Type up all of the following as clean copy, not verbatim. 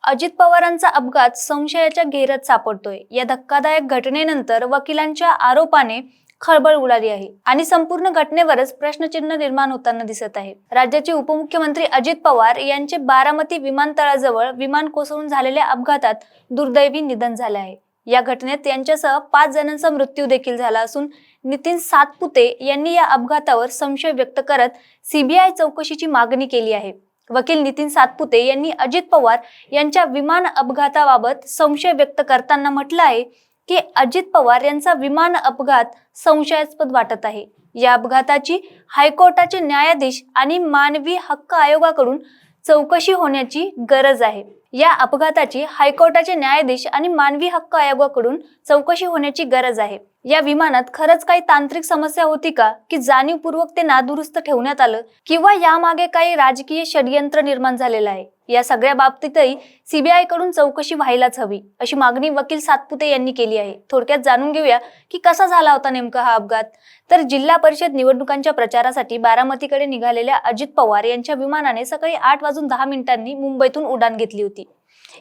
अजित पवारांचा अपघात संशयाच्या घेऱ्यात सापडतोय। या धक्कादायक घटनेनंतर वकिलांच्या आरोपाने खळबळ उडाली आहे आणि संपूर्ण घटनेवरच प्रश्नचिन्ह निर्माण होताना दिसत आहे। राज्याचे उपमुख्यमंत्री अजित पवार यांचे बारामती विमानतळाजवळ विमान कोसळून झालेल्या अपघातात दुर्दैवी निधन झाले आहे। या घटनेत यांच्यासह 5 जणांचा मृत्यू देखील झाला असून नितीन सातपुते यांनी या अपघातावर संशय व्यक्त करत सीबीआय चौकशीची मागणी केली आहे। वकील नितीन सातपुते यांनी अजित पवार यांच्या विमान अपघाताबाबत संशय व्यक्त करताना म्हटलं आहे की अजित पवार यांचा विमान अपघात संशयास्पद वाटत आहे। या अपघाताची हायकोर्टाचे न्यायाधीश आणि मानवी हक्क आयोगाकडून चौकशी होण्याची गरज आहे। या अपघाताची हायकोर्टाचे न्यायाधीश आणि मानवी हक्क आयोगाकडून चौकशी होण्याची गरज आहे। या विमानात खरंच काही तांत्रिक समस्या होती का की जाणीवपूर्वक ते नादुरुस्त ठेवण्यात आलं किंवा यामागे काही राजकीय षडयंत्र निर्माण झालेलं आहे। या सगळ्या बाबतीतही सीबीआय कडून चौकशी व्हायलाच हवी अशी मागणी वकील सातपुते यांनी केली आहे। थोडक्यात जाणून घेऊया की कसा झाला होता नेमका हा अपघात। तर जिल्हा परिषद निवडणुकांच्या प्रचारासाठी बारामतीकडे निघालेल्या अजित पवार यांच्या विमानाने सकाळी 8:10 मुंबईतून उड्डाण घेतली होती।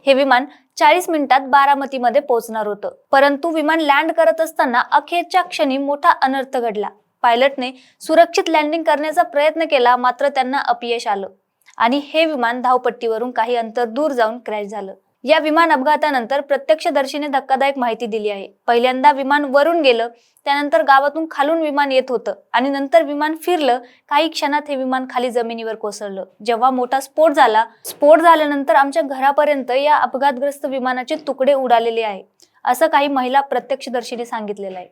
हे विमान 40 मिनिटात बारामतीमध्ये पोहोचणार होतं, परंतु विमान लँड करत असताना अखेरच्या क्षणी मोठा अनर्थ घडला। पायलटने सुरक्षित लँडिंग करण्याचा प्रयत्न केला, मात्र त्यांना अपयश आलं आणि हे विमान धावपट्टीवरून काही अंतर दूर जाऊन क्रॅश झालं। या विमान अपघातानंतर प्रत्यक्षदर्शीने धक्कादायक माहिती दिली आहे। पहिल्यांदा विमान वरून गेलं, त्यानंतर गावातून खालून विमान येत होतं आणि नंतर विमान फिरलं। काही क्षणात हे विमान खाली जमिनीवर कोसळलं। जेव्हा मोठा स्फोट झाल्यानंतर आमच्या घरापर्यंत या अपघातग्रस्त विमानाचे तुकडे उडालेले आहे, असं काही महिला प्रत्यक्षदर्शीने सांगितलेलं आहे।